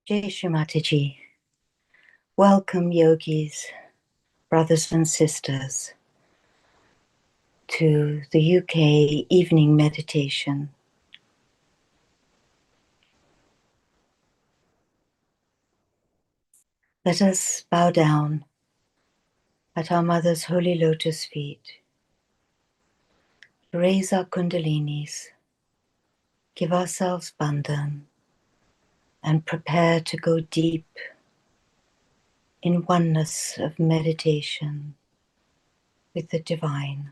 Jai Shri Mataji. Welcome, yogis, brothers and sisters, to the UK evening meditation. Let us bow down at our Mother's holy lotus feet, raise our kundalinis, give ourselves bandhan, and prepare to go deep in oneness of meditation with the divine.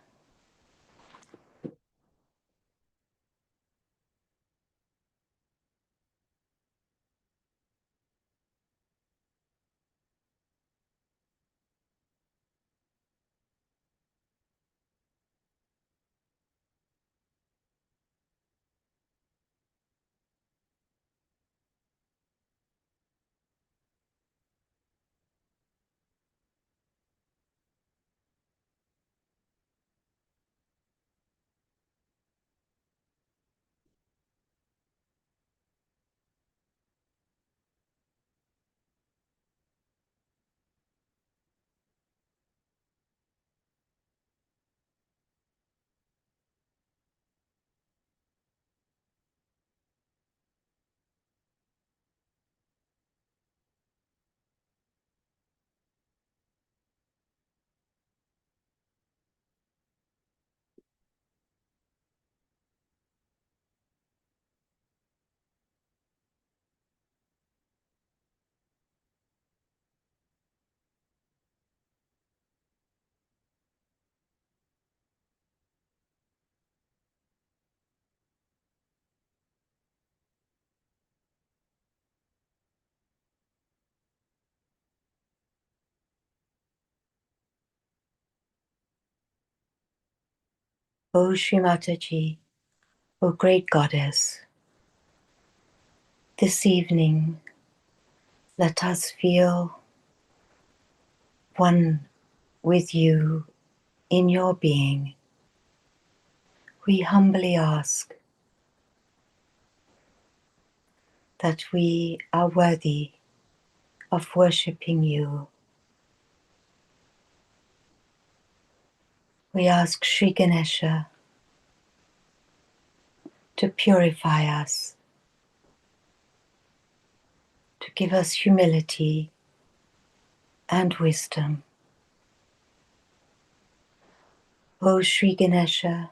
O Shri Mataji, O great goddess, this evening let us feel one with you in your being. We humbly ask that we are worthy of worshipping you. We ask Sri Ganesha to purify us, to give us humility and wisdom. O Sri Ganesha,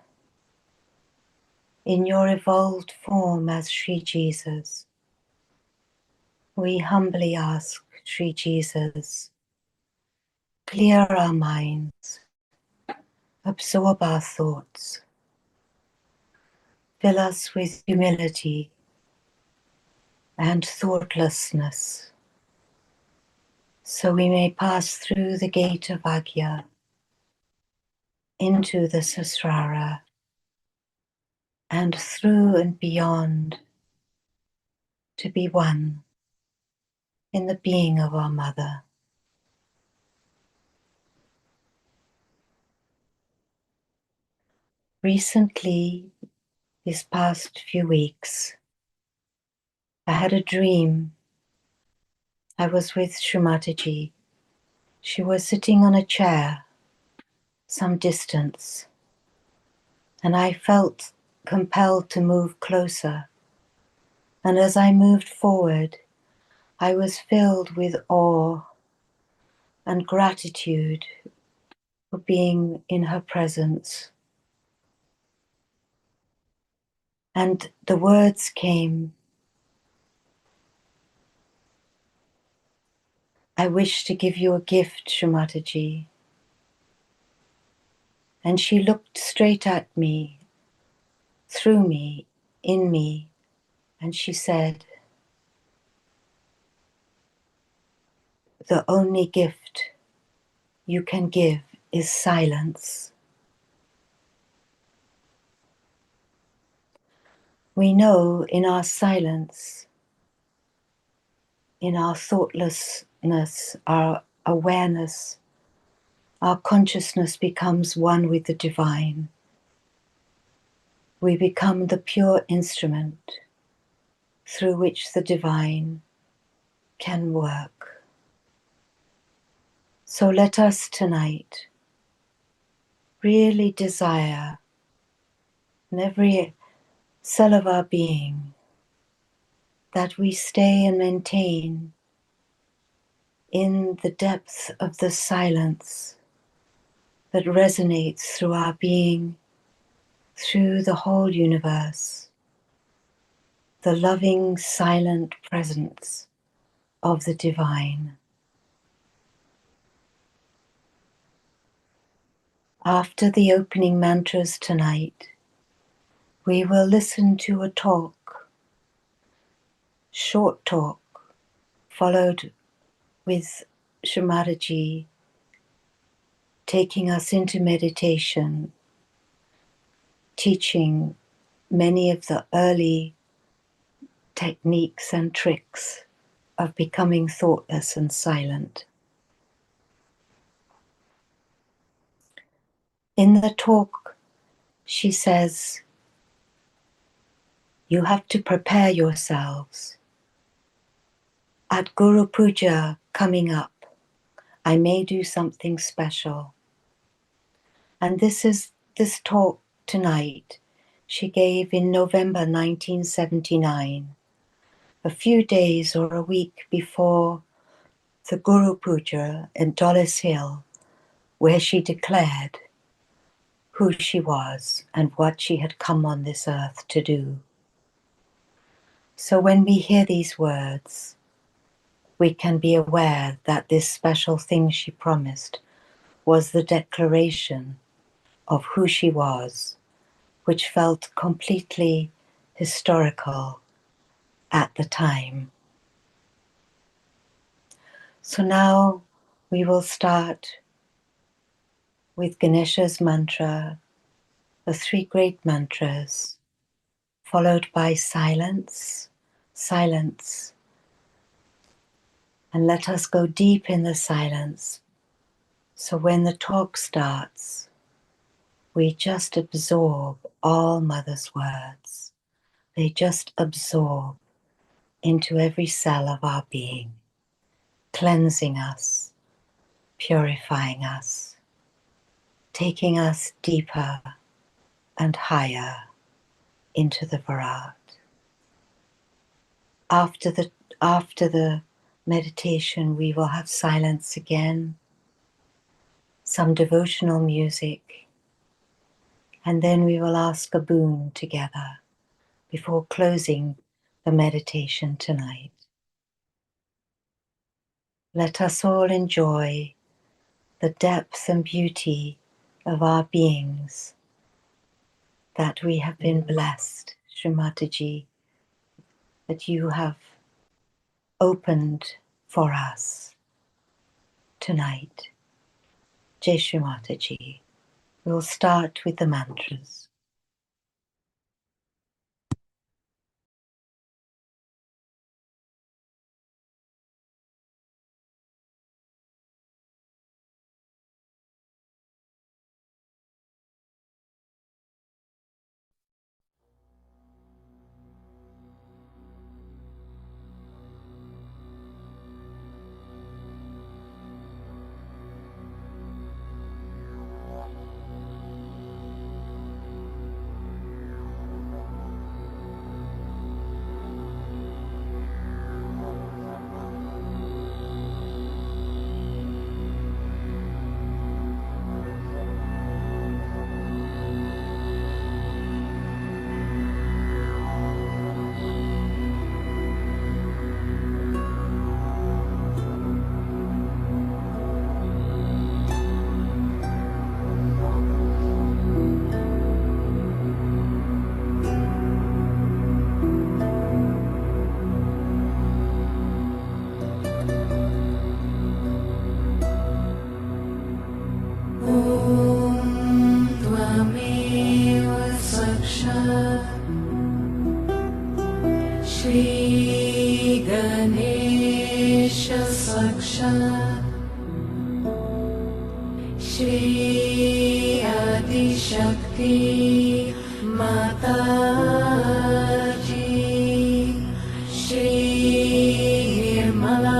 in your evolved form as Sri Jesus, we humbly ask Sri Jesus, clear our minds, absorb our thoughts, fill us with humility and thoughtlessness, so we may pass through the gate of Agya into the Sasrara and through and beyond to be one in the being of our Mother. Recently, these past few weeks, I had a dream. I was with Shri Mataji. She was sitting on a chair some distance, and I felt compelled to move closer. And as I moved forward, I was filled with awe and gratitude for being in her presence. And the words came, I wish to give you a gift, Shri Mataji. And she looked straight at me, through me, in me, and she said, the only gift you can give is silence. We know in our silence, in our thoughtlessness, our awareness, our consciousness becomes one with the divine. We become the pure instrument through which the divine can work. So let us tonight really desire in every cell of our being that we stay and maintain in the depth of the silence that resonates through our being, through the whole universe, the loving, silent presence of the divine. After the opening mantras tonight, we will listen to a talk, short talk, followed with Srimataji taking us into meditation, teaching many of the early techniques and tricks of becoming thoughtless and silent. In the talk, she says, you have to prepare yourselves. At Guru Puja coming up, I may do something special. And this talk tonight she gave in November 1979, a few days or a week before the Guru Puja in Dollis Hill, where she declared who she was and what she had come on this earth to do. So when we hear these words, we can be aware that this special thing she promised was the declaration of who she was, which felt completely historical at the time. So now we will start with Ganesha's mantra, the three great mantras, followed by silence, silence. And let us go deep in the silence. So when the talk starts, we just absorb all Mother's words. They just absorb into every cell of our being, cleansing us, purifying us, taking us deeper and higher into the Virat. After the meditation, we will have silence again, some devotional music, and then we will ask a boon together before closing the meditation tonight. Let us all enjoy the depth and beauty of our beings, that we have been blessed, Srimataji, that you have opened for us tonight. Jai Srimataji. We'll start with the mantras. Shri Nirmala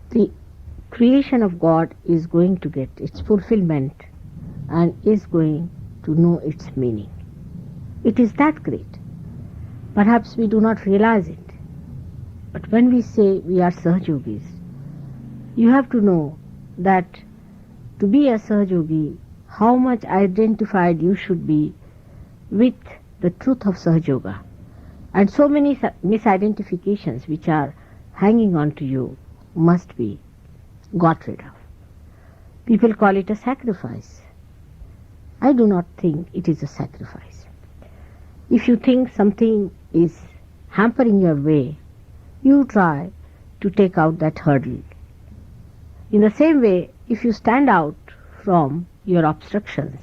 the creation of God is going to get its fulfillment and is going to know its meaning. It is that great. Perhaps we do not realize it. But when we say we are Sahajogis, you have to know that to be a Sahajogi, how much identified you should be with the truth of Sahajoga. And so many misidentifications which are hanging on to you must be got rid of. People call it a sacrifice. I do not think it is a sacrifice. If you think something is hampering your way, you try to take out that hurdle. In the same way, if you stand out from your obstructions,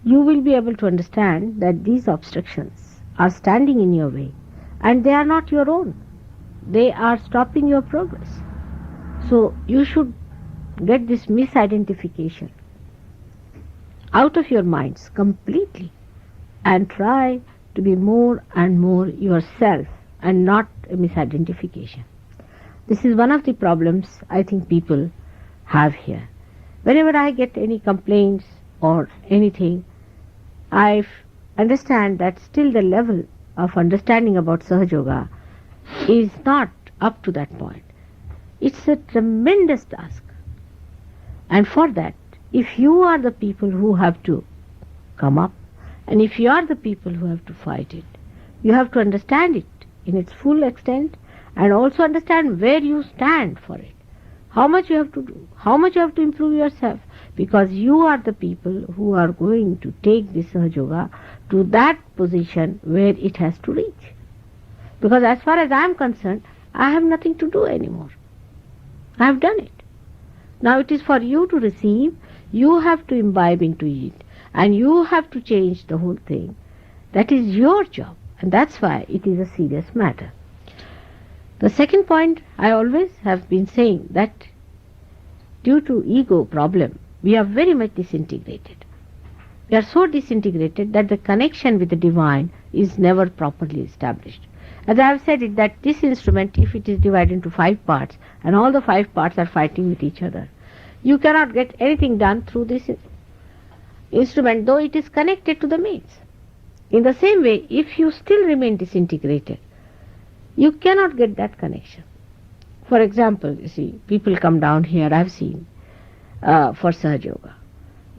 you will be able to understand that these obstructions are standing in your way and they are not your own. They are stopping your progress. So you should get this misidentification out of your minds completely and try to be more and more yourself and not a misidentification. This is one of the problems I think people have here. Whenever I get any complaints or anything, I understand that still the level of understanding about Sahajoga is not up to that point. It's a tremendous task. And for that, if you are the people who have to come up, and if you are the people who have to fight it, you have to understand it in its full extent and also understand where you stand for it. How much you have to do, how much you have to improve yourself, because you are the people who are going to take this Sahajoga to that position where it has to reach. Because as far as I am concerned, I have nothing to do anymore. I have done it. Now it is for you to receive, you have to imbibe into it, and you have to change the whole thing. That is your job, and that's why it is a serious matter. The second point, I always have been saying that due to ego problem, we are very much disintegrated. We are so disintegrated that the connection with the divine is never properly established. As I have said it, that this instrument, if it is divided into 5 parts, and all the 5 parts are fighting with each other, you cannot get anything done through this instrument, though it is connected to the mains. In the same way, if you still remain disintegrated, you cannot get that connection. For example, you see, people come down here, I have seen, for Sahaja Yoga.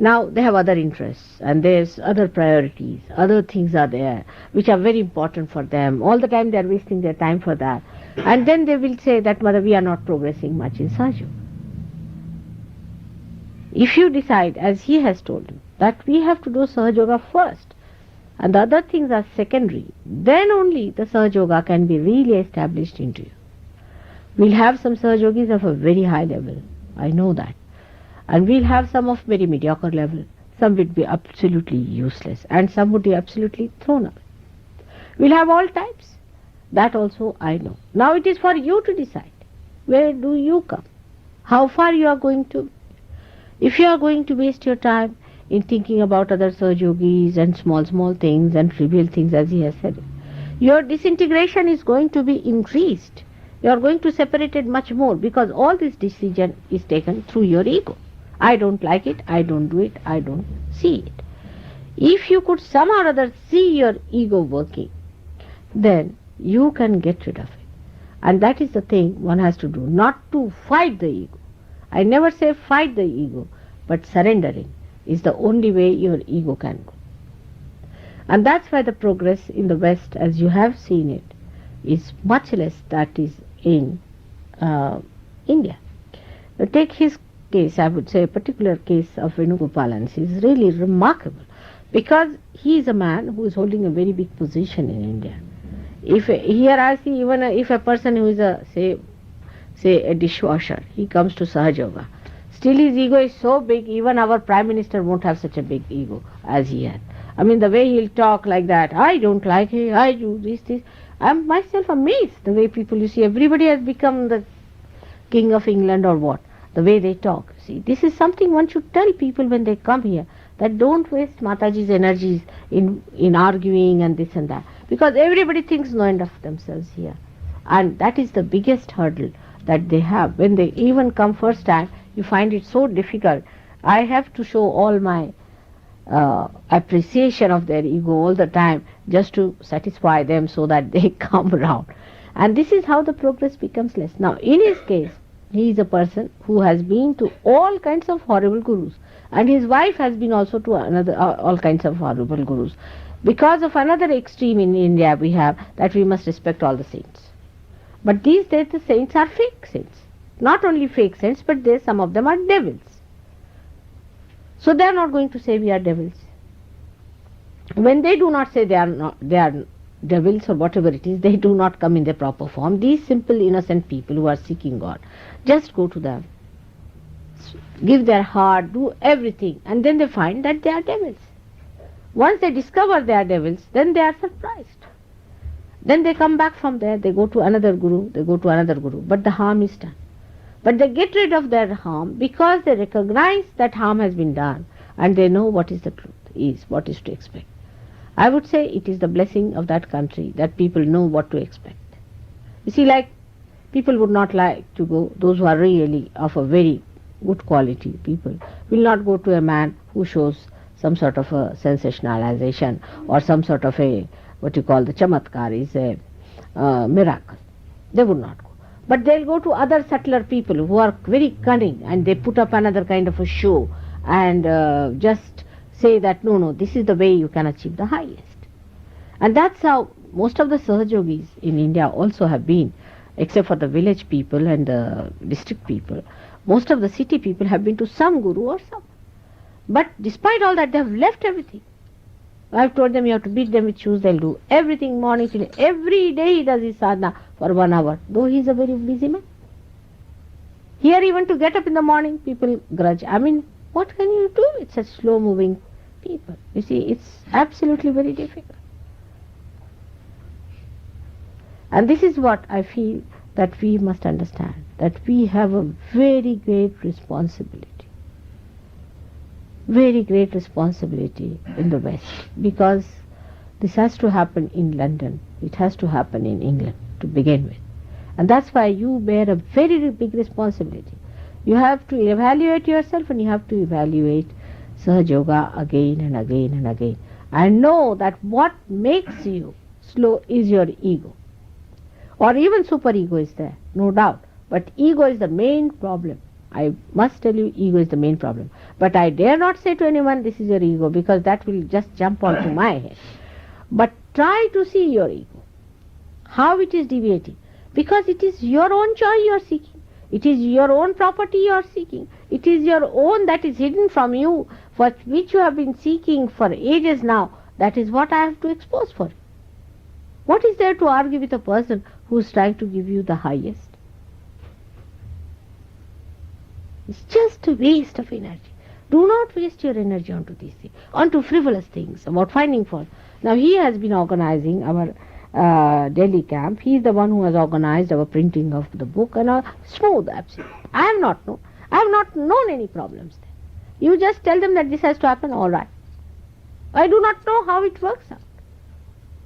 Now they have other interests and there's other priorities, other things are there which are very important for them. All the time they are wasting their time for that. And then they will say that, Mother, we are not progressing much in Sahaja Yoga. If you decide, as he has told you, that we have to do Sahaja Yoga first and the other things are secondary, then only the Sahaja Yoga can be really established into you. We'll have some Sahaja Yogis of a very high level, I know that. And we'll have some of very mediocre level. Some would be absolutely useless and some would be absolutely thrown away. We'll have all types. That also I know. Now it is for you to decide. Where do you come? How far you are going to? If you are going to waste your time in thinking about other Sahaja Yogis and small things and trivial things, as he has said, your disintegration is going to be increased. You are going to separate it much more because all this decision is taken through your ego. I don't like it, I don't do it, I don't see it. If you could somehow or other see your ego working, then you can get rid of it. And that is the thing one has to do, not to fight the ego. I never say fight the ego, but surrendering is the only way your ego can go. And that's why the progress in the West, as you have seen it, is much less that is in India. Take his case, I would say a particular case of Venugopalan is really remarkable because he is a man who is holding a very big position in India. If here I see even if a person who is a say a dishwasher, he comes to Sahaja Yoga, still his ego is so big, even our Prime Minister won't have such a big ego as he has. I mean, the way he'll talk like that, I don't like it, I do this. I'm myself amazed the way people, you see, everybody has become the King of England or what. The way they talk. See, this is something one should tell people when they come here, that don't waste Mataji's energies in arguing and this and that, because everybody thinks no end of themselves here, and that is the biggest hurdle that they have. When they even come first time, you find it so difficult. I have to show all my appreciation of their ego all the time just to satisfy them so that they come around. And this is how the progress becomes less. Now, in his case, he is a person who has been to all kinds of horrible gurus, and his wife has been also to another all kinds of horrible gurus. Because of another extreme in India, we have that we must respect all the saints. But these days, the saints are fake saints. Not only fake saints, but some of them are devils. So they are not going to say we are devils. When they do not say they are devils or whatever it is, they do not come in their proper form. These simple innocent people who are seeking God, just go to them, give their heart, do everything, and then they find that they are devils. Once they discover they are devils, then they are surprised. Then they come back from there, they go to another guru, but the harm is done. But they get rid of their harm because they recognize that harm has been done and they know what is the truth, what is to expect. I would say it is the blessing of that country that people know what to expect. You see, like people would not like to go, those who are really of a very good quality, people will not go to a man who shows some sort of a sensationalization or some sort of a, what you call the chamatkar, is a miracle. They would not go. But they'll go to other subtler people who are very cunning and they put up another kind of a show and just say that no, this is the way you can achieve the highest. And that's how most of the Sahajogis in India also have been, except for the village people and the district people. Most of the city people have been to some guru or some. But despite all that, they have left everything. I've told them you have to beat them with shoes, they'll do everything morning till every day he does his sadhana for 1 hour, though he is a very busy man. Here even to get up in the morning, people grudge. I mean, what can you do with such slow moving people? You see, it's absolutely very difficult. And this is what I feel that we must understand, that we have a very great responsibility in the West, because this has to happen in London, it has to happen in England to begin with. And that's why you bear a very big responsibility. You have to evaluate yourself and you have to evaluate Sahaja Yoga again and again and again. And know that what makes you slow is your ego. Or even superego is there, no doubt. But ego is the main problem. I must tell you, ego is the main problem. But I dare not say to anyone, this is your ego, because that will just jump onto my head. But try to see your ego, how it is deviating. Because it is your own joy you are seeking. It is your own property you are seeking. It is your own that is hidden from you, for which you have been seeking for ages now. That is what I have to expose for you. What is there to argue with a person who is trying to give you the highest? It's just a waste of energy. Do not waste your energy onto these things, onto frivolous things, about finding fault. Now he has been organizing our Delhi camp. He is the one who has organized our printing of the book and smooth, absolutely. I have not known any problems there. You just tell them that this has to happen, all right. I do not know how it works out.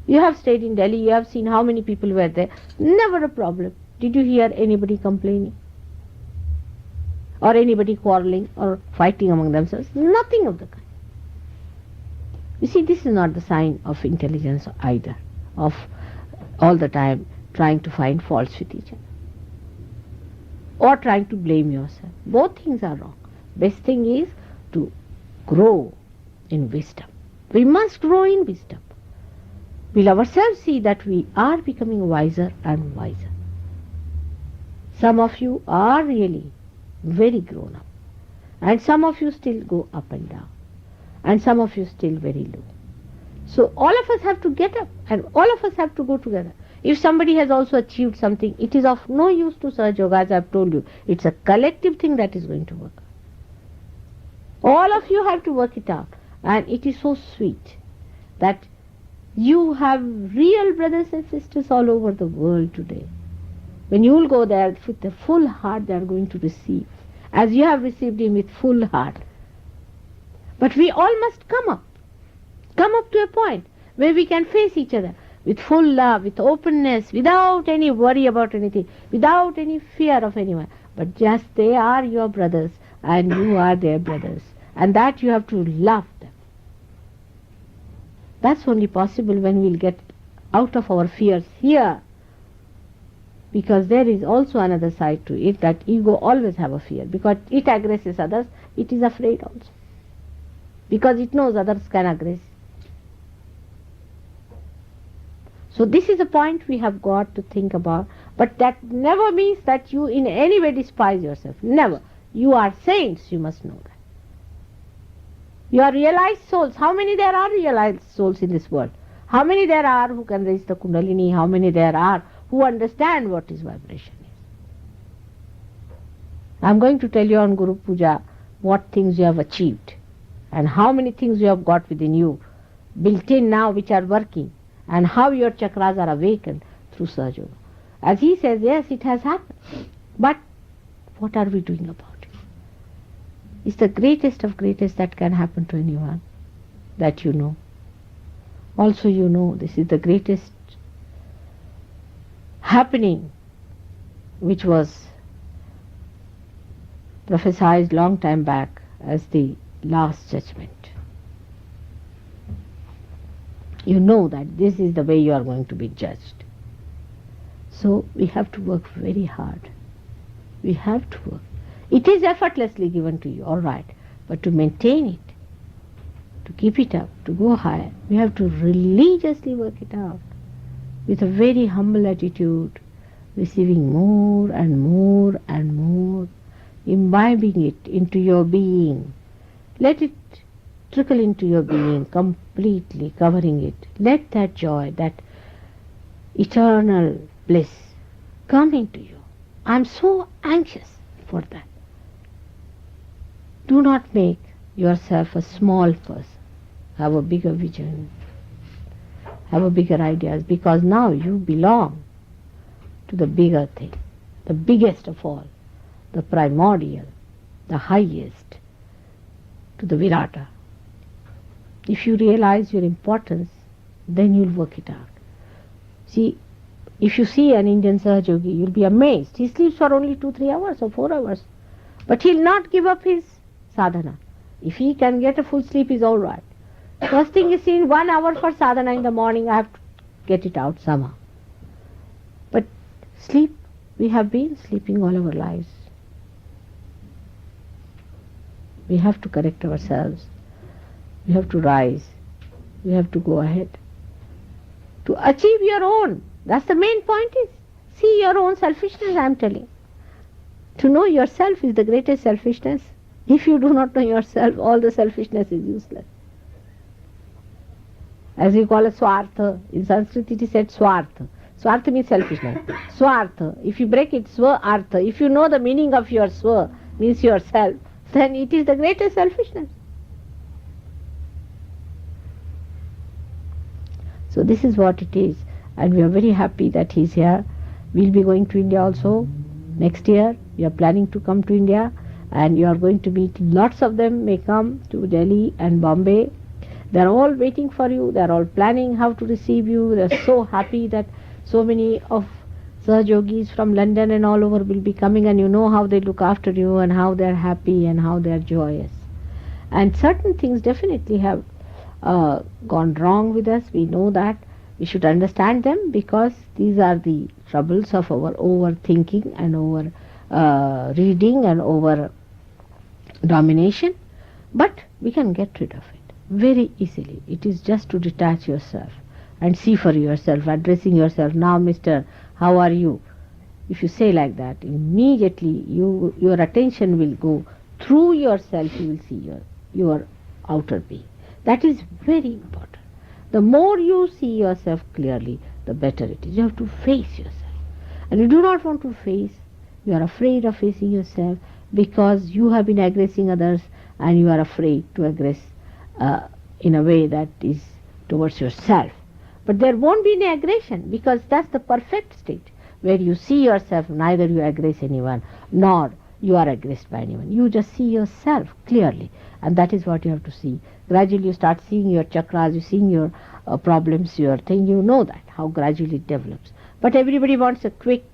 You have stayed in Delhi, you have seen how many people were there. Never a problem. Did you hear anybody complaining? Or anybody quarreling or fighting among themselves? Nothing of the kind. You see, this is not the sign of intelligence either, of all the time trying to find faults with each other or trying to blame yourself. Both things are wrong. Best thing is to grow in wisdom. We must grow in wisdom. We'll ourselves see that we are becoming wiser and wiser. Some of you are really very grown up, and some of you still go up and down, and some of you still very low. So all of us have to get up and all of us have to go together. If somebody has also achieved something, it is of no use to Sahaja Yoga, as I have told you. It's a collective thing that is going to work. All of you have to work it out, and it is so sweet that you have real brothers and sisters all over the world today. When you will go there with a full heart, they are going to receive, as you have received him with full heart. But we all must come up to a point where we can face each other. with full love, with openness, without any worry about anything, without any fear of anyone. But just they are your brothers and you are their brothers. And that you have to love them. That's only possible when we'll get out of our fears here. Because there is also another side to it, that ego always have a fear. Because it aggresses others, it is afraid also. Because it knows others can aggress. So this is a point we have got to think about. But that never means that you in any way despise yourself. Never. You are saints, you must know that. You are realized souls. How many there are realized souls in this world? How many there are who can raise the Kundalini? How many there are who understand what is vibration is? I am going to tell you on Guru Puja what things you have achieved and how many things you have got within you, built in now, which are working, and how your chakras are awakened through Sahaja Yoga. As he says, yes, it has happened. But what are we doing about it? It's the greatest of greatest that can happen to anyone that you know. Also you know this is the greatest happening which was prophesied long time back as the last judgment. You know that this is the way you are going to be judged. So we have to work very hard. We have to work. It is effortlessly given to you, all right, but to maintain it, to keep it up, to go higher, we have to religiously work it out with a very humble attitude, receiving more and more and more, imbibing it into your being. Let it trickle into your being, completely covering it. Let that joy, that eternal bliss come into you. I am so anxious for that. Do not make yourself a small person. Have a bigger vision. Have a bigger ideas, because now you belong to the bigger thing, the biggest of all, the primordial, the highest, to the Virata. If you realize your importance, then you'll work it out. See, if you see an Indian Sahaja Yogi, you'll be amazed. He sleeps for only 2-3 hours or 4 hours. But he'll not give up his sadhana. If he can get a full sleep, is all right. First thing is, in 1 hour for sadhana in the morning, I have to get it out somehow. But sleep, we have been sleeping all our lives. We have to correct ourselves. We have to rise. We have to go ahead. To achieve your own. That's the main point is. See your own selfishness, I am telling. To know yourself is the greatest selfishness. If you do not know yourself, all the selfishness is useless. As we call it swartha. In Sanskrit it is said swartha. Swartha means selfishness. Swartha. If you break it, swa-artha. If you know the meaning of your swa, means yourself, then it is the greatest selfishness. So this is what it is. And we are very happy that he is here. We will be going to India also next year. We are planning to come to India. And you are going to meet lots of them may come to Delhi and Bombay. They are all waiting for you. They are all planning how to receive you. They are so happy that so many of Sahaja Yogis from London and all over will be coming, and you know how they look after you and how they are happy and how they are joyous. And certain things definitely have gone wrong with us. We know that. We should understand them, because these are the troubles of our overthinking and over reading and over domination. But we can get rid of it very easily. It is just to detach yourself and see for yourself, addressing yourself, now Mr. How are you? If you say like that, immediately your attention will go through yourself. You will see your outer being. That is very important. The more you see yourself clearly, the better it is. You have to face yourself. And you do not want to face. You are afraid of facing yourself because you have been aggressing others, and you are afraid to aggress in a way that is towards yourself. But there won't be any aggression, because that's the perfect state where you see yourself, neither you aggress anyone, nor you are aggressed by anyone. You just see yourself clearly, and that is what you have to see. Gradually you start seeing your chakras, you seeing your problems, your thing, you know that, how gradually it develops. But everybody wants a quick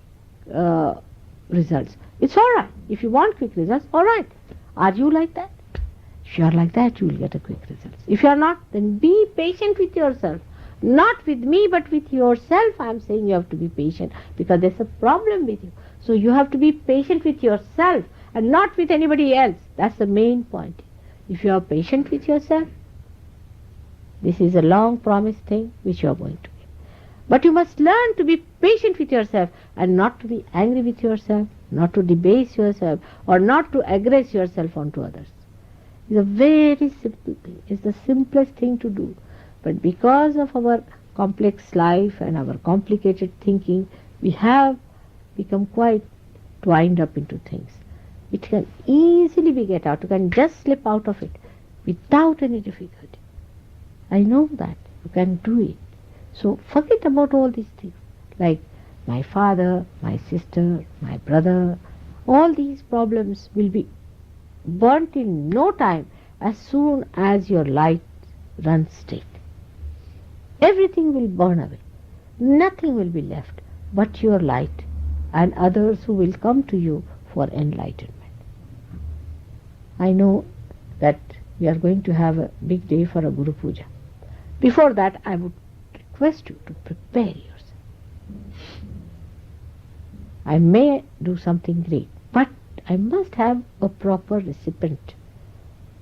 uh, results. It's alright. If you want quick results, alright. Are you like that? If you are like that, you will get a quick results. If you are not, then be patient with yourself. Not with me, but with yourself. I am saying you have to be patient because there's a problem with you. So you have to be patient with yourself and not with anybody else. That's the main point. If you are patient with yourself, this is a long promised thing which you are going to get. But you must learn to be patient with yourself and not to be angry with yourself, not to debase yourself, or not to aggress yourself onto others. It's a very simple thing. It's the simplest thing to do. But because of our complex life and our complicated thinking, we have become quite twined up into things. It can easily be get out. You can just slip out of it without any difficulty. I know that. You can do it. So forget about all these things. Like my father, my sister, my brother, all these problems will be burnt in no time as soon as your light runs straight. Everything will burn away. Nothing will be left but your light and others who will come to you for enlightenment. I know that we are going to have a big day for a Guru Puja. Before that, I would request you to prepare yourself. I may do something great, but I must have a proper recipient.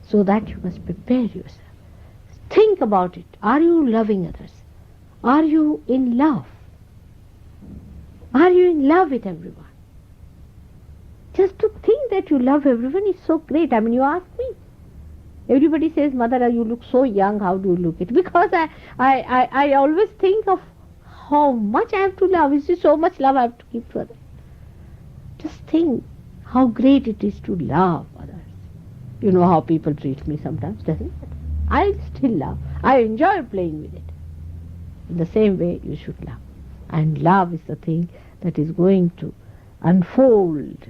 So that you must prepare yourself. Think about it. Are you loving others? Are you in love? Are you in love with everyone? Just to think that you love everyone is so great. I mean, you ask me. Everybody says, Mother, you look so young. How do you look it? Because I always think of how much I have to love. Is there so much love I have to keep for them? Just think how great it is to love others. You know how people treat me sometimes, doesn't it? I still love. I enjoy playing with it. In the same way, you should love. And love is the thing that is going to unfold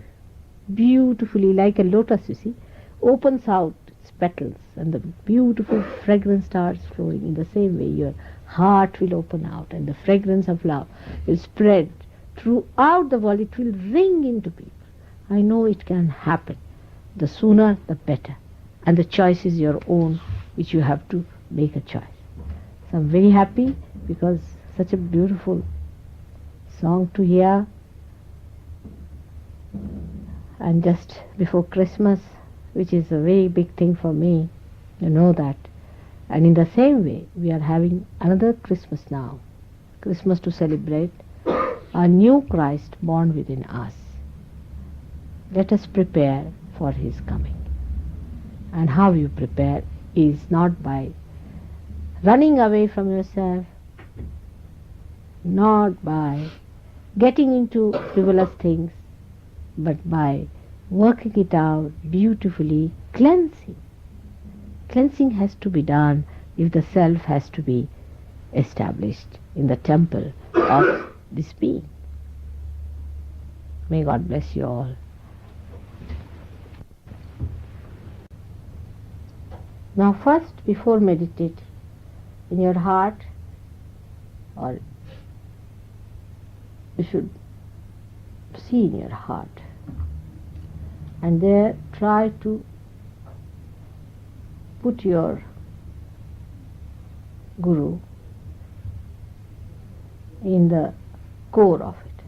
beautifully like a lotus, you see, opens out its petals and the beautiful fragrance starts flowing. In the same way, your heart will open out and the fragrance of love will spread throughout the world. It will ring into people. I know it can happen. The sooner, the better. And the choice is your own, which you have to make a choice. So I'm very happy because such a beautiful song to hear. And just before Christmas, which is a very big thing for me, you know that. And in the same way, we are having another Christmas now. Christmas to celebrate a new Christ born within us. Let us prepare for his coming. And how you prepare is not by running away from yourself, not by getting into frivolous things, but by working it out beautifully, cleansing. Cleansing has to be done if the self has to be established in the temple of this being. May God bless you all. Now first, before meditate, in your heart, or you should see in your heart, and there try to put your Guru in the core of it.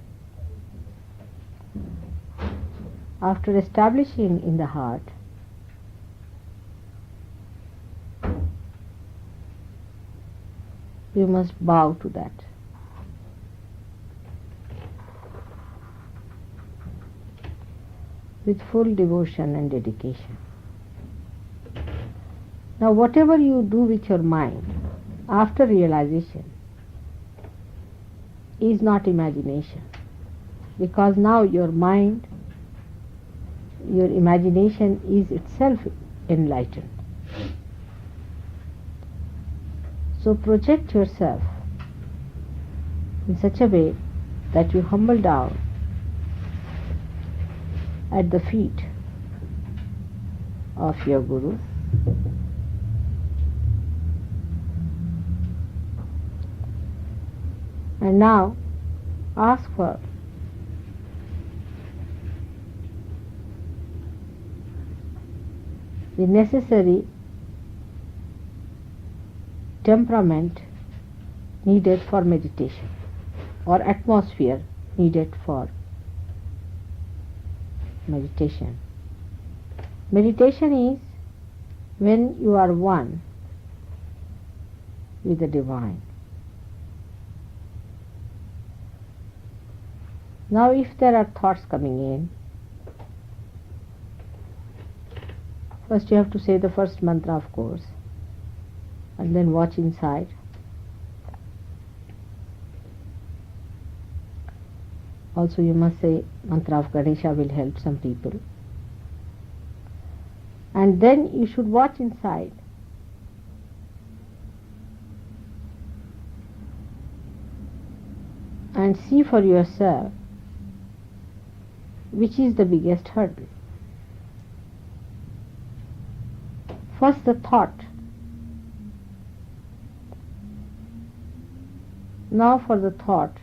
After establishing in the heart, you must bow to that. With full devotion and dedication. Now whatever you do with your mind after realization is not imagination, because now your mind, your imagination is itself enlightened. So project yourself in such a way that you humble down at the feet of your Guru. And now ask for the necessary temperament needed for meditation, or atmosphere needed for meditation. Meditation is when you are one with the divine. Now if there are thoughts coming in, first you have to say the first mantra, of course, and then watch inside. Also you must say mantra of Ganesha, will help some people. And then you should watch inside. And see for yourself which is the biggest hurdle. First the thought. Now for the thought,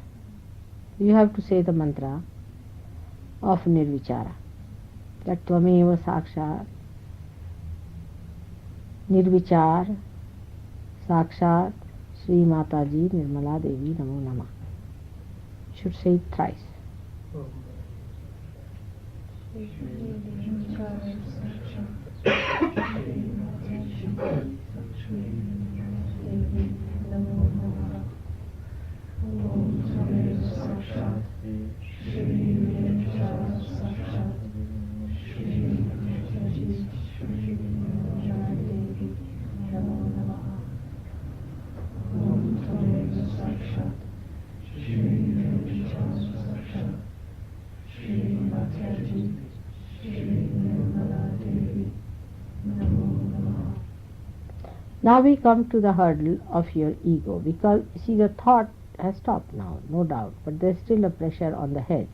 you have to say the mantra of Nirvichara. That Tvameva Sakshat, Nirvichar, Sakshat, Sri Mataji Nirmala Devi Namo Namah. You should say it thrice. Now we come to the hurdle of your ego, because see, the thought has stopped now, no doubt, but there is still a pressure on the head.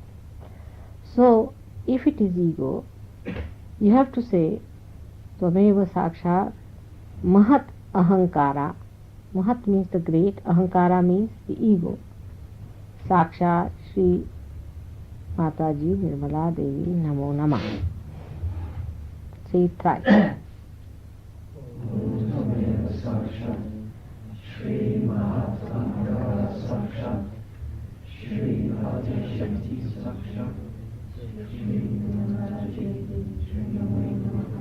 So if it is ego, you have to say Tvameva Sakshat Mahat Ahankara. Mahat means the great, Ahankara means the ego. Sakshat Sri Mataji Nirmala Devi Namo Namah. Say it thrice. Shri Mahatma Sakshat, Shri Adishakti Sakshat, Shri Namaji, Shri Namo Namah.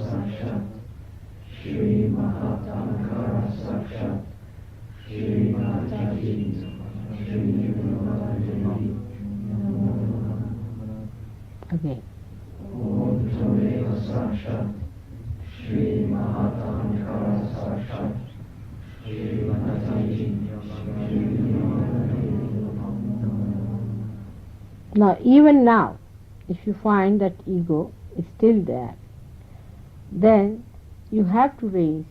Sakshat, Shri Mahatma Sakshat, Shri Mataji, Shri Namaji, Namo Namah. Okay. Om Tvameva Sakshat, Shri Mahatma Sakshat, Shri Mataji, Shri Now, even now, if you find that ego is still there, then you have to raise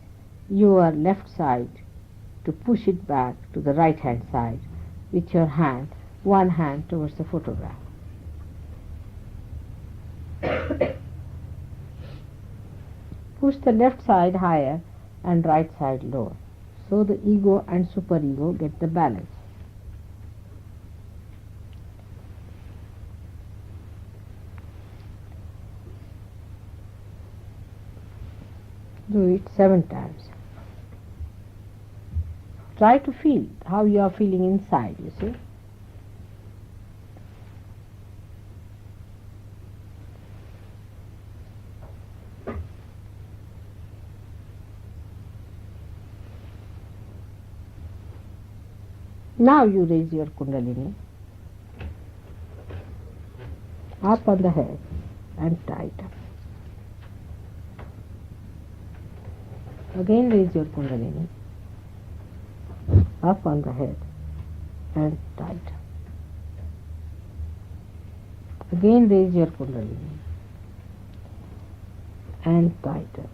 your left side to push it back to the right hand side with your hand, one hand towards the photograph. Push the left side higher and right side lower, so the ego and superego get the balance. Do it 7 times. Try to feel how you are feeling inside, you see. Now you raise your Kundalini up on the head and tight. Again raise your Kundalini up on the head and tight. Again raise your Kundalini and tighter.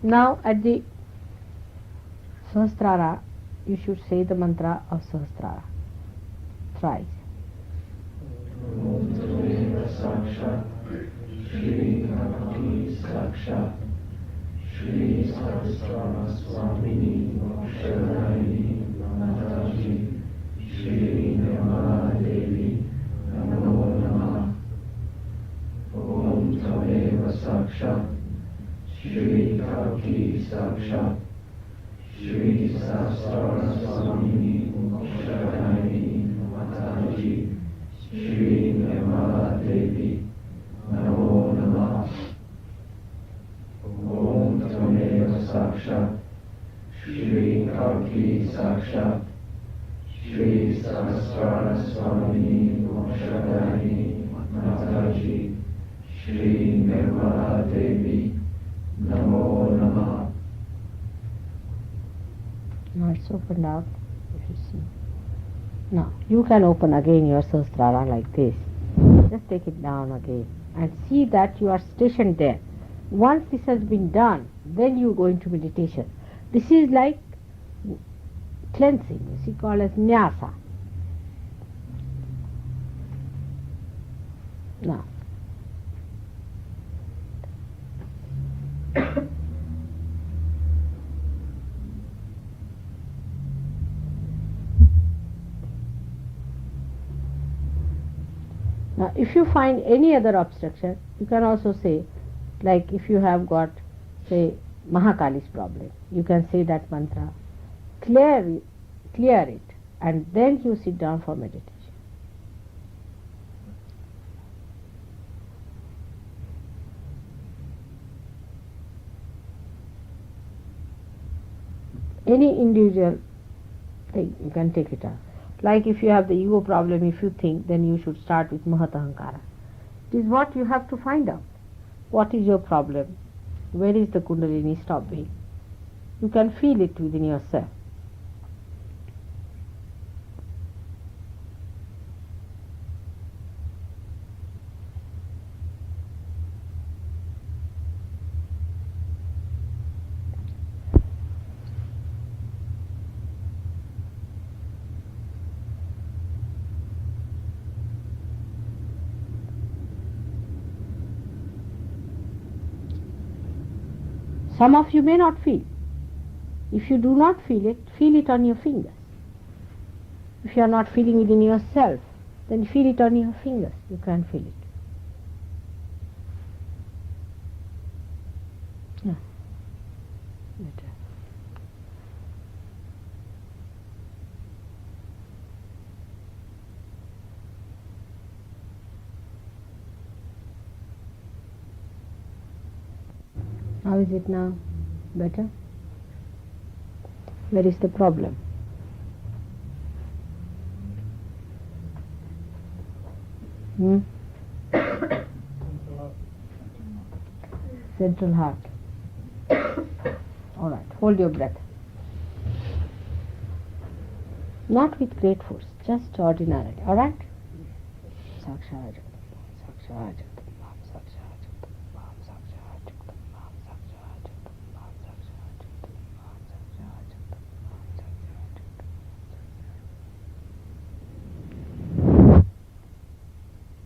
Now at the Sahasrara, you should say the mantra of Sahasrara thrice. Om Tvameva Sakshat Shri Bhakti Sakshat Shri Sahasrara Swamini Mokshalayani Mataji Shri Nirmala Devi Namo Namah. Om Tvameva Sakshat Shri Bhakti Sakshat Shri Sahasrara Swamini Mokshalayani Mataji Shri Nirmala Devi Namo Namah. Om Tvameva Sakshat Shri Kalki Sakshat Shri Sahasrara Swamini Mokshadani Mataji Shri Nirmala Devi Namo Namah. Now it's opened out, if you see. Now you can open again your Sahasrara like this. Just take it down again and see that you are stationed there. Once this has been done, then you go into meditation. This is like cleansing, this is called as nyasa. Now, now if you find any other obstruction, you can also say, like if you have got, say, Mahakali's problem, you can say that mantra, clear it, and then you sit down for meditation. Any individual thing, you can take it out. Like if you have the ego problem, if you think, then you should start with Mahatahankara. It is what you have to find out. What is your problem? Where is the Kundalini stopping? You can feel it within yourself. Some of you may not feel. If you do not feel it on your fingers. If you are not feeling within yourself, then feel it on your fingers. You can feel it. Yeah. Better. How is it now? Better? Where is the problem? Central heart. All right, hold your breath. Not with great force, just ordinarily. All right?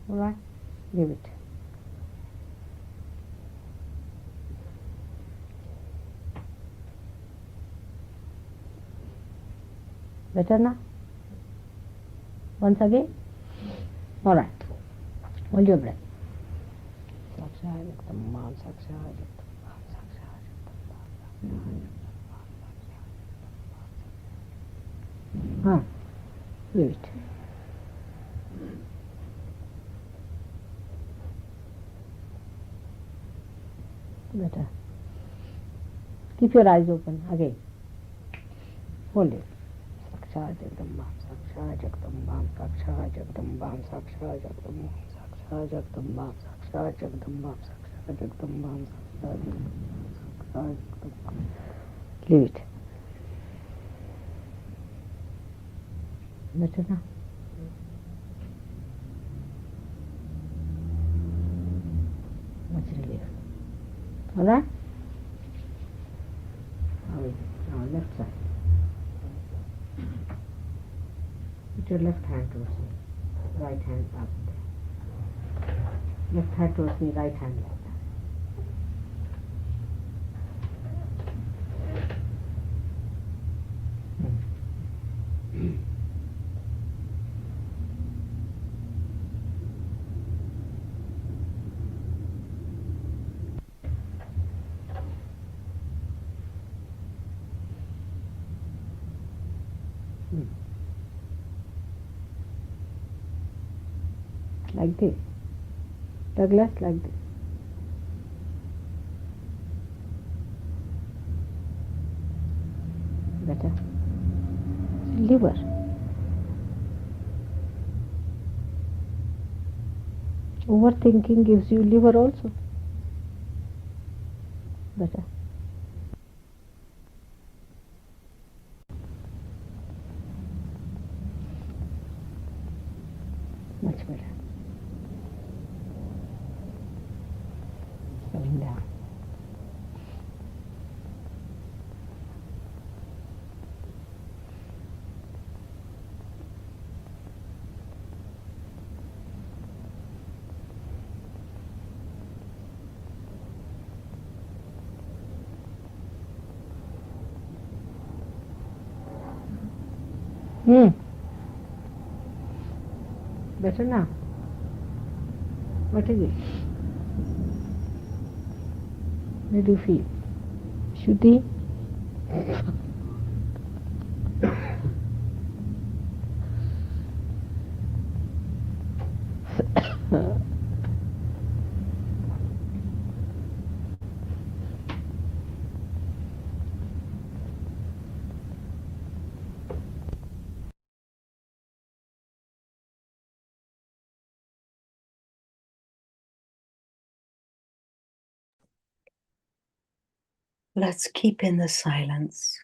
All right, leave it. Better now? Once again? All right. Hold your breath. Leave it. Better. Keep your eyes open again. Hold it. Leave it. Better now? Much relief. Alright? Put your left hand towards me, right hand up there. Left hand towards me, right hand like that. Like this. Douglas, like this. Better. Liver. Overthinking gives you liver also. Better. Much better. Coming down. Better now. What is it? Where do you feel? Shuddhi? Let's keep in the silence.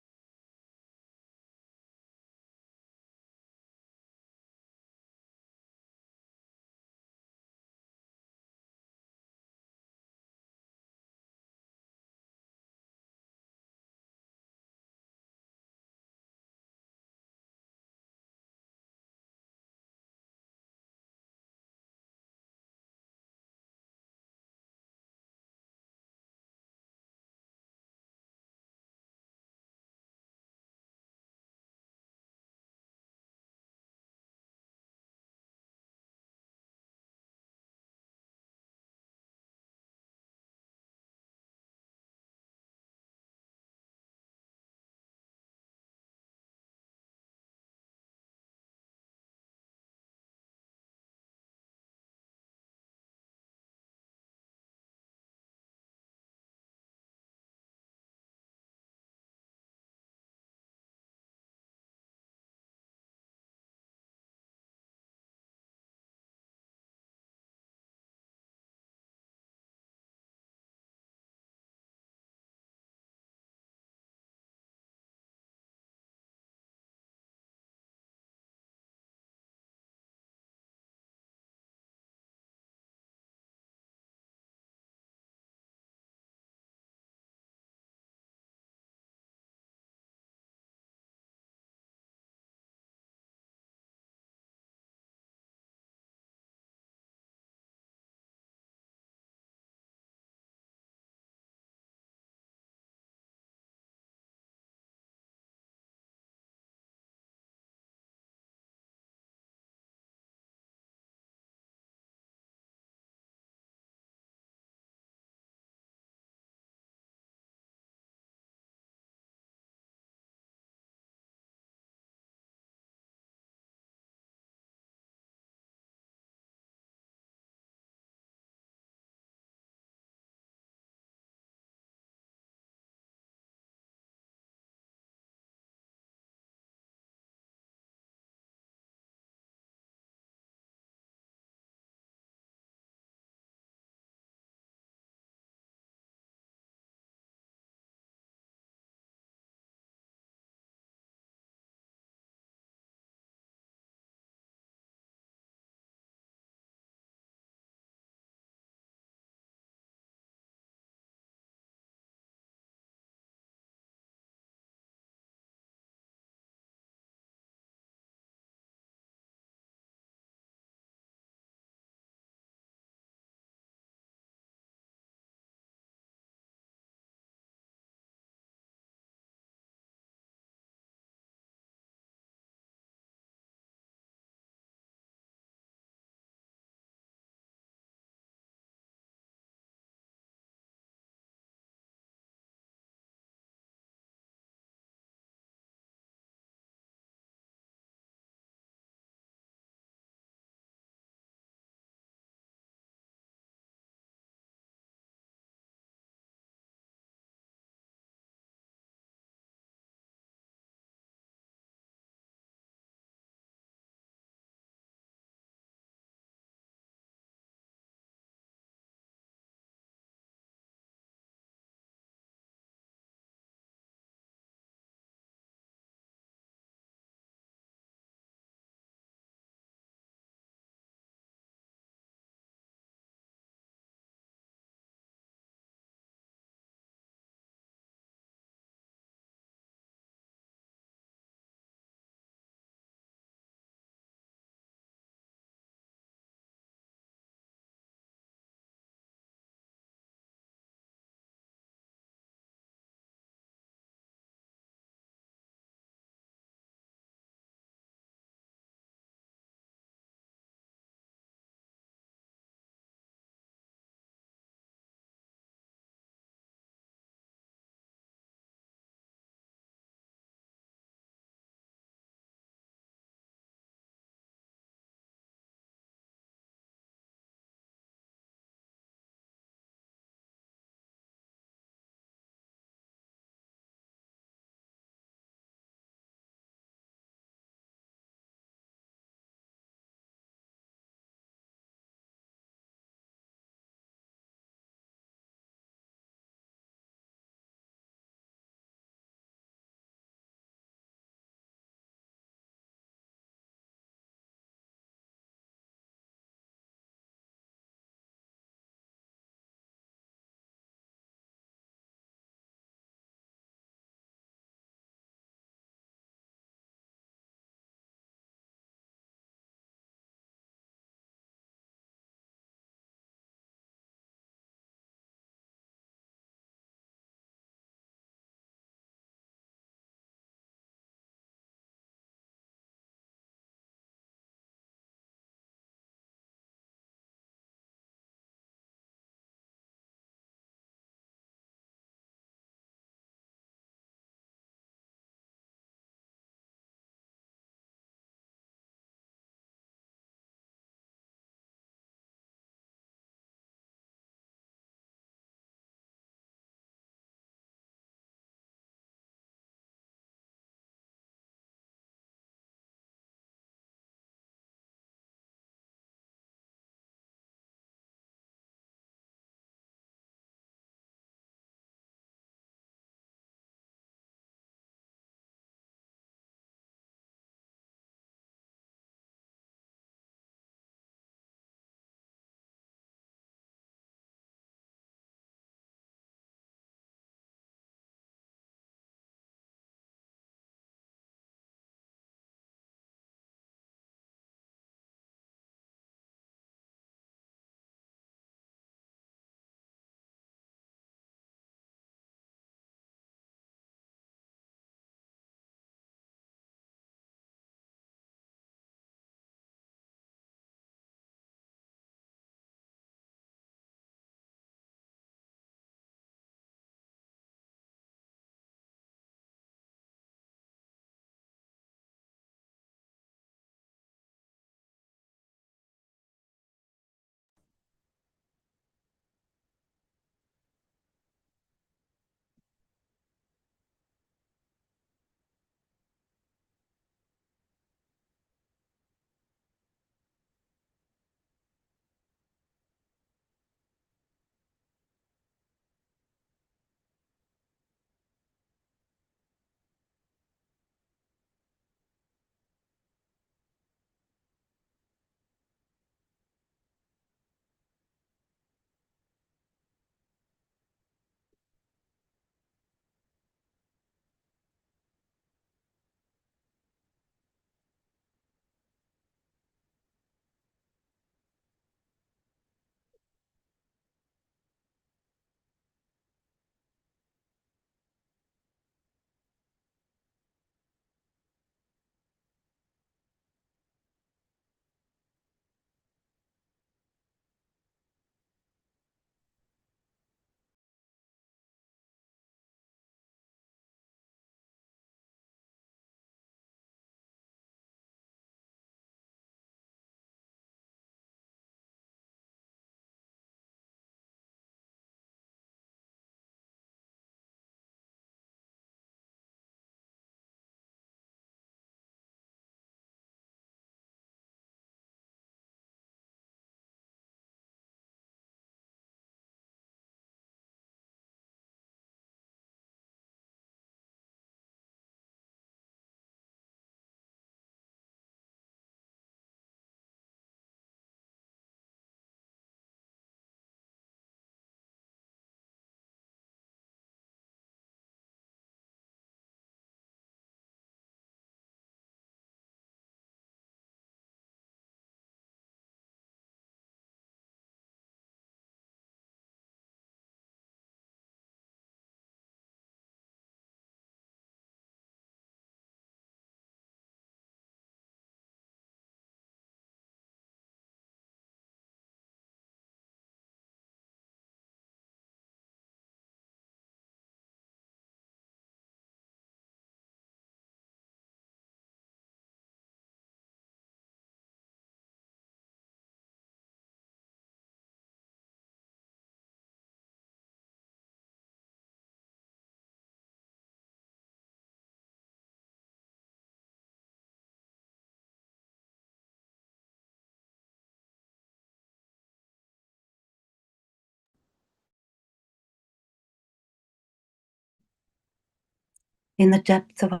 in the depth of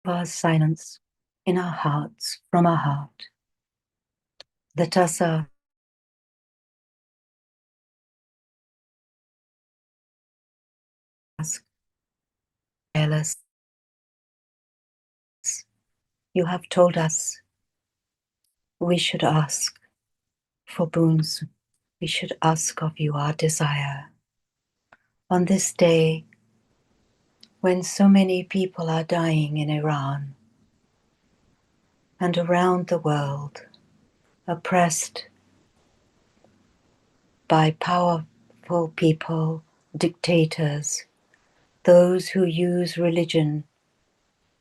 our silence, in our hearts, from our heart. Let us ask, careless. You have told us we should ask for boons. We should ask of you our desire. On this day, when so many people are dying in Iran and around the world, oppressed by powerful people, dictators, those who use religion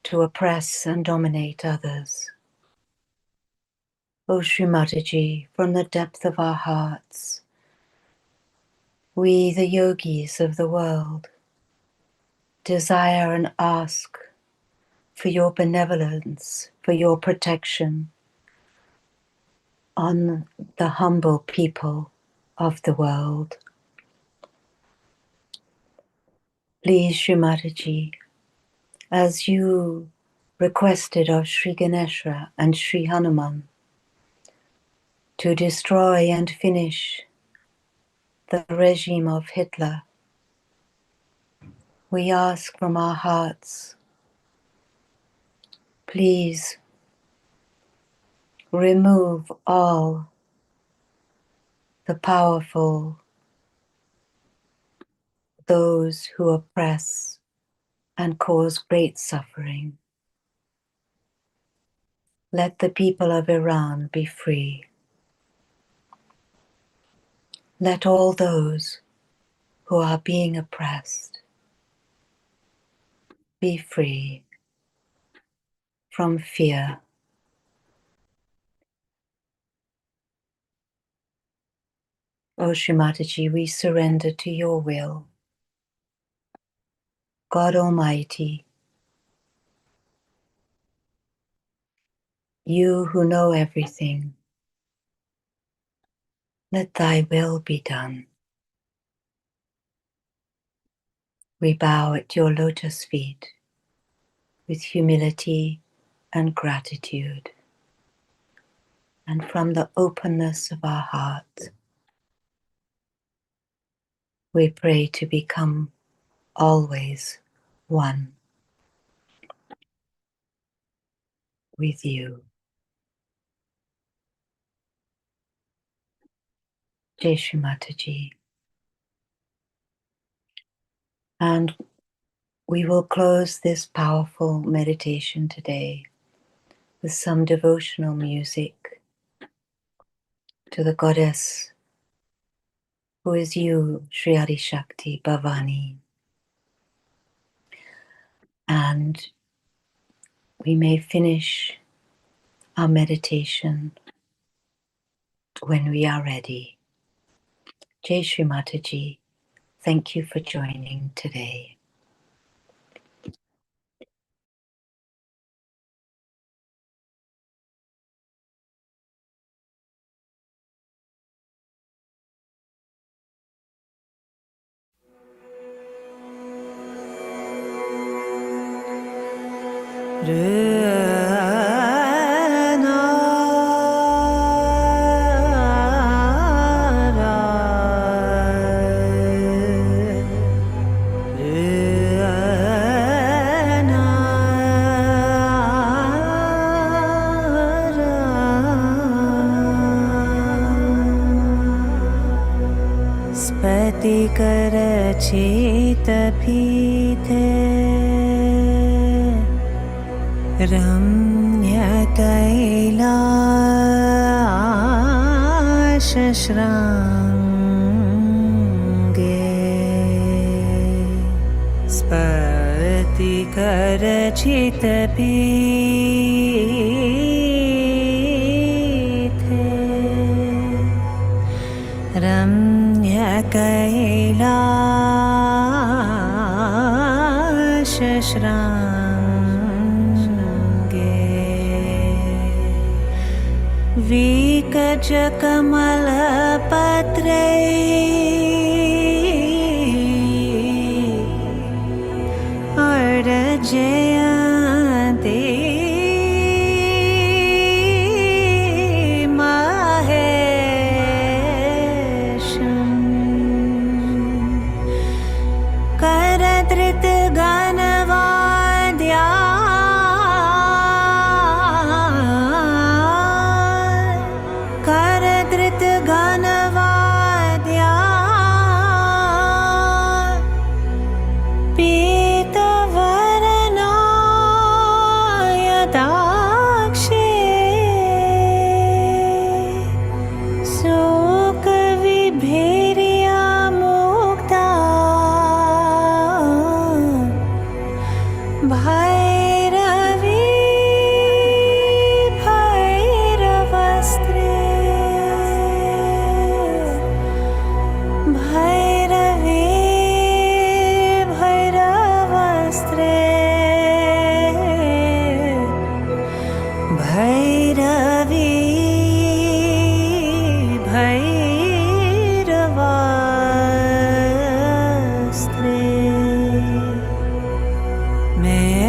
to oppress and dominate others. O Sri Mataji, from the depth of our hearts, we, the yogis of the world, desire and ask for your benevolence, for your protection on the humble people of the world. Please, Sri Mataji, as you requested of Sri Ganesha and Sri Hanuman to destroy and finish the regime of Hitler, we ask from our hearts, please remove all the powerful, those who oppress and cause great suffering. Let the people of Iran be free. Let all those who are being oppressed be free from fear. O Shri Mataji, we surrender to your will. God Almighty, you who know everything, let thy will be done. We bow at your lotus feet with humility and gratitude. And from the openness of our hearts, we pray to become always one with you. Jai Shri Mataji. And we will close this powerful meditation today with some devotional music to the goddess who is you, Sri Adi Shakti Bhavani. And we may finish our meditation when we are ready. Jai Shri Mataji, thank you for joining today. स्फटिकरचितपीठे रम्यकैलासशृङ्गे स्फटिकरचितपीठे रम्यकैलासशृङ्गे विकचकमलपत्रै जयन्ती महेशम् करधृतगणवाद्या करधृतगणवाद्या पीतवर्णायताक्षे शोकविभीर्या मुक्ता भैरवी भैरवस्त्रे भैरवी भैरवस्त्रे भैरवी भैरवस्त्रे मैं